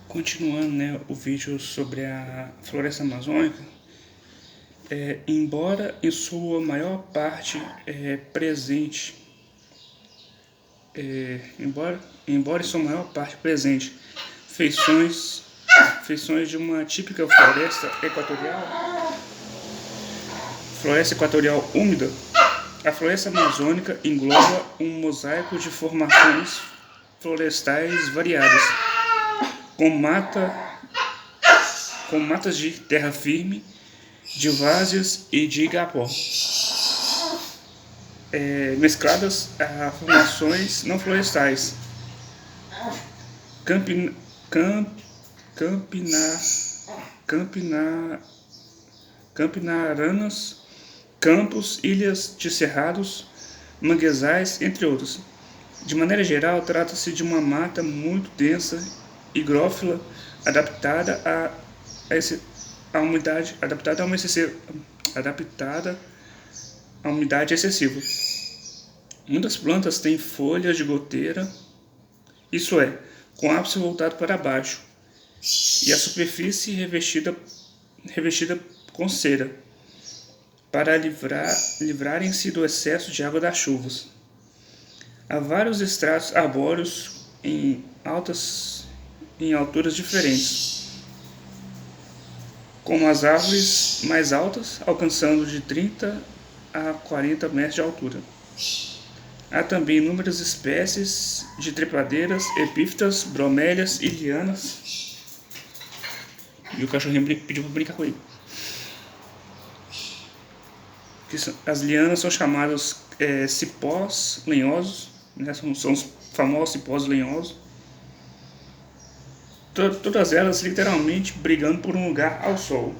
Continuando, né, o vídeo sobre a floresta amazônica, embora em sua maior parte presente, embora em sua maior parte presente feições, feições de uma típica floresta equatorial úmida, a floresta amazônica engloba um mosaico de formações florestais variadas, com matas de terra firme, de várzeas e de igapó, mescladas a formações não florestais, campina, cam, campina, campina, campinaranas, campos, ilhas de cerrados, manguezais, entre outros. De maneira geral, trata-se de uma mata muito densa, higrófila, adaptada a umidade, adaptada à umidade excessiva. Muitas plantas têm folhas de goteira, isso é, com o ápice voltado para baixo, e a superfície revestida com cera, para livrarem-se do excesso de água das chuvas. Há vários estratos arbóreos em alturas diferentes, como as árvores mais altas, alcançando de 30 a 40 metros de altura. Há também inúmeras espécies de trepadeiras, epífitas, bromélias e lianas. E o cachorrinho pediu para brincar com ele. As lianas são chamadas cipós lenhosos, né? São os famosos cipós lenhosos. Todas elas literalmente brigando por um lugar ao sol.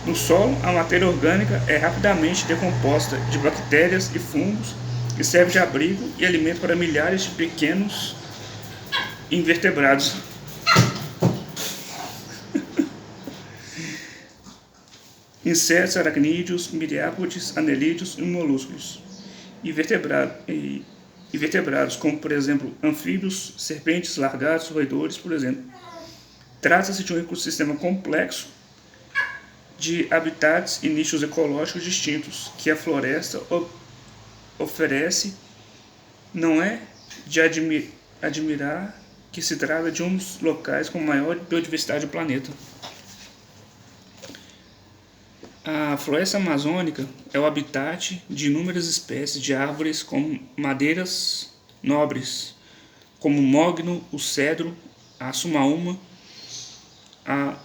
No solo, a matéria orgânica é rapidamente decomposta de bactérias e fungos e serve de abrigo e alimento para milhares de pequenos invertebrados. Insetos, aracnídeos, miriápodes, anelídeos e moluscos. E vertebrados, como por exemplo anfíbios, serpentes, lagartos, roedores, por exemplo. Trata-se de um ecossistema complexo de habitats e nichos ecológicos distintos que a floresta oferece. Não é de admirar que se trata de um dos locais com maior biodiversidade do planeta. A floresta amazônica é o habitat de inúmeras espécies de árvores com madeiras nobres, como o mogno, o cedro, a sumaúma, a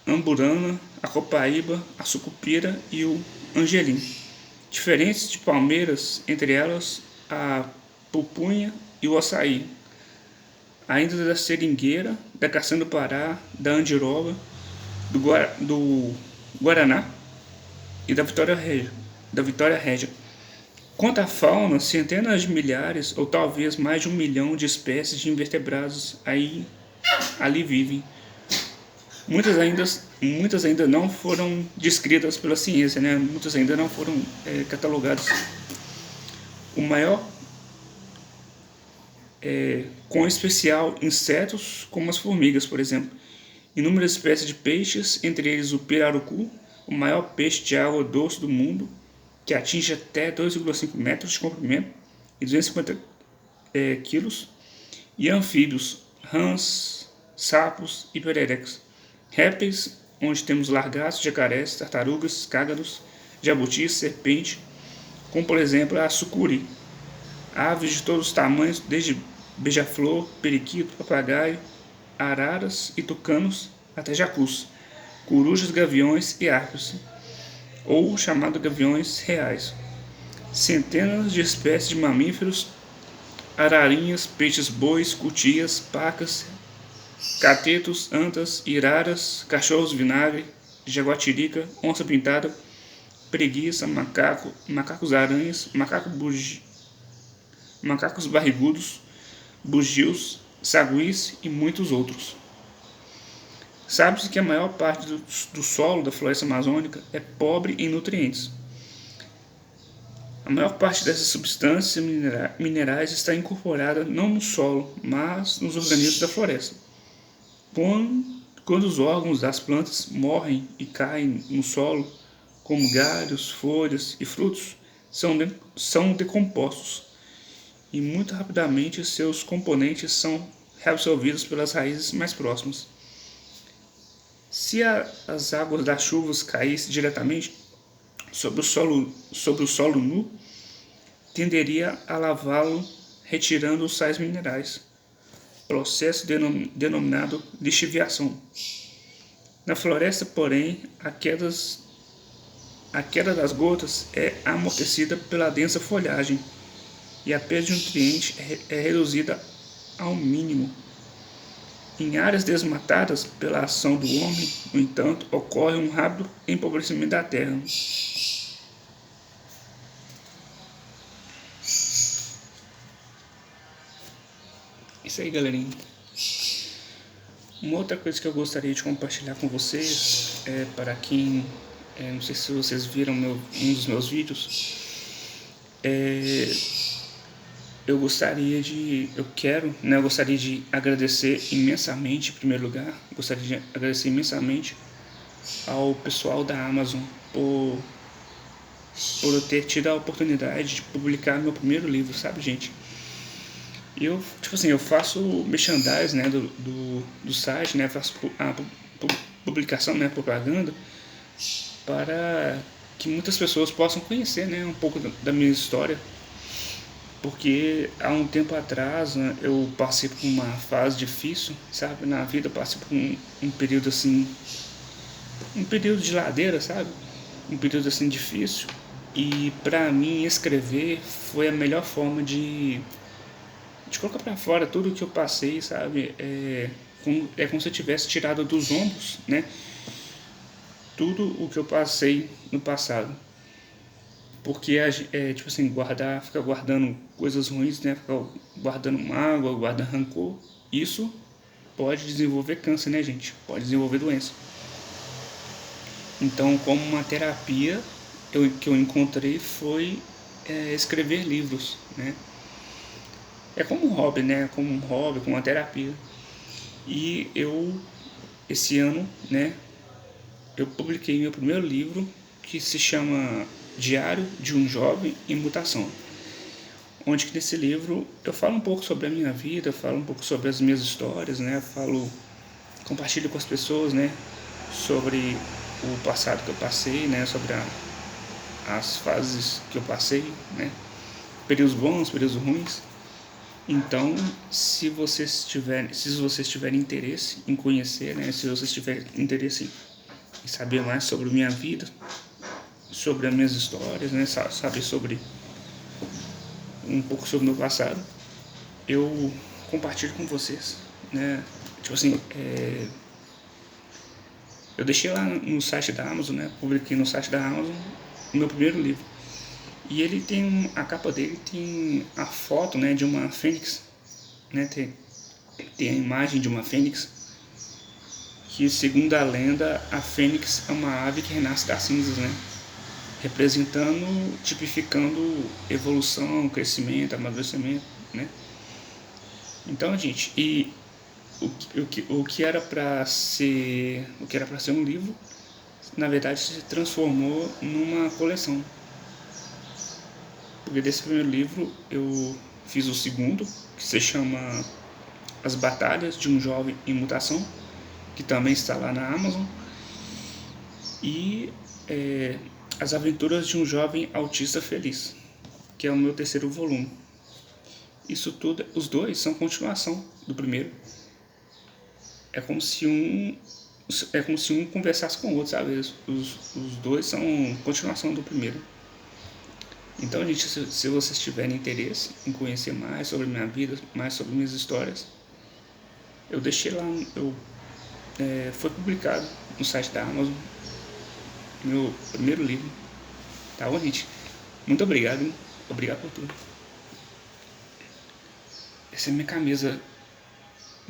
amburana, a copaíba, a sucupira e o angelim. Diferentes de palmeiras, entre elas a pupunha e o açaí. Ainda da seringueira, da caçamba do Pará, da andiroba, do guaraná e da Vitória Régia. Quanto à fauna, centenas de milhares ou talvez mais de 1 milhão de espécies de invertebrados ali vivem. Muitas ainda não foram descritas pela ciência, né? Muitas ainda não foram catalogadas. O maior com especial insetos como as formigas, por exemplo. Inúmeras espécies de peixes, entre eles o pirarucu, o maior peixe de água doce do mundo, que atinge até 2,5 metros de comprimento e 250 quilos, e anfíbios, rãs, sapos e pererecas. Répteis, onde temos lagartos, jacarés, tartarugas, cágados, jabutis, serpente, como por exemplo a sucuri. Aves de todos os tamanhos, desde beija-flor, periquito, papagaio, araras e tucanos até jacus, corujas, gaviões e arcos, ou chamado gaviões reais. Centenas de espécies de mamíferos, ararinhas, peixes-bois, cutias, pacas, catetos, antas, iraras, cachorros vinagre, jaguatirica, onça-pintada, preguiça, macacos-aranhas, macacos barrigudos, bugios, saguis e muitos outros. Sabe-se que a maior parte do solo da floresta amazônica é pobre em nutrientes. A maior parte dessas substâncias minerais está incorporada não no solo, mas nos organismos da floresta. Quando os órgãos das plantas morrem e caem no solo, como galhos, folhas e frutos, são decompostos e muito rapidamente seus componentes são reabsorvidos pelas raízes mais próximas. Se as águas das chuvas caíssem diretamente sobre o solo nu, tenderia a lavá-lo retirando os sais minerais, processo denominado lixiviação. Na floresta, porém, a queda das gotas é amortecida pela densa folhagem e a perda de nutrientes é reduzida ao mínimo. Em áreas desmatadas pela ação do homem, no entanto, ocorre um rápido empobrecimento da terra. Isso aí, galerinha. Uma outra coisa que eu gostaria de compartilhar com vocês é para quem, não sei se vocês viram um dos meus vídeos, eu gostaria de agradecer imensamente, em primeiro lugar, gostaria de agradecer imensamente ao pessoal da Amazon por eu ter tido a oportunidade de publicar meu primeiro livro, sabe, gente? E eu faço merchandising, né, do site, né, faço a publicação, né, propaganda, para que muitas pessoas possam conhecer, né, um pouco da minha história. Porque há um tempo atrás, né, eu passei por uma fase difícil, sabe, na vida, passei por um período assim, um período de ladeira, sabe, um período assim difícil. E para mim escrever foi a melhor forma de colocar para fora tudo o que eu passei, sabe? Como se eu tivesse tirado dos ombros, né? Tudo o que eu passei no passado. Porque, ficar guardando coisas ruins, né? Ficar guardando mágoa, guardando rancor, isso pode desenvolver câncer, né, gente? Pode desenvolver doença. Então, como uma terapia, que eu encontrei foi escrever livros, né? É como um hobby, né? Como um hobby, como uma terapia. E esse ano, né, eu publiquei meu primeiro livro, que se chama Diário de um Jovem em Mutação. Onde que nesse livro eu falo um pouco sobre a minha vida, falo um pouco sobre as minhas histórias, né? Compartilho com as pessoas, né, sobre o passado que eu passei, né, sobre as fases que eu passei, né? Períodos bons, períodos ruins. Então, se vocês tiverem interesse em conhecer, né, se vocês tiverem interesse em saber mais sobre minha vida, sobre as minhas histórias, né, saber sobre um pouco sobre o meu passado, eu compartilho com vocês, né? Eu deixei lá no site da Amazon, né? Publiquei no site da Amazon o meu primeiro livro. E ele tem a capa dele tem a foto, né, de uma fênix, né? Tem a imagem de uma fênix, que segundo a lenda, a fênix é uma ave que renasce das cinzas, né? Representando, tipificando evolução, crescimento, amadurecimento, né? Então, gente, e o que era para ser um livro, na verdade se transformou numa coleção. Porque desse primeiro livro eu fiz o segundo, que se chama As Batalhas de um Jovem em Mutação, que também está lá na Amazon, e As Aventuras de um Jovem Autista Feliz, que é o meu terceiro volume. Isso tudo, os dois são continuação do primeiro. É como se um conversasse com o outro, sabe? Os dois são continuação do primeiro. Então, gente, se vocês tiverem interesse em conhecer mais sobre minha vida, mais sobre minhas histórias, eu deixei lá, foi publicado no site da Amazon, meu primeiro livro. Tá bom, gente? Muito obrigado, obrigado por tudo. Essa é a minha camisa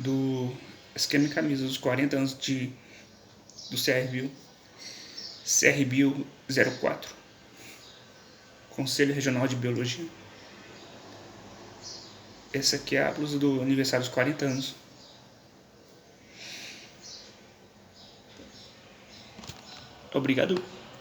dos 40 anos do CRBio 04. Conselho Regional de Biologia. Essa aqui é a blusa do aniversário dos 40 anos. Obrigado.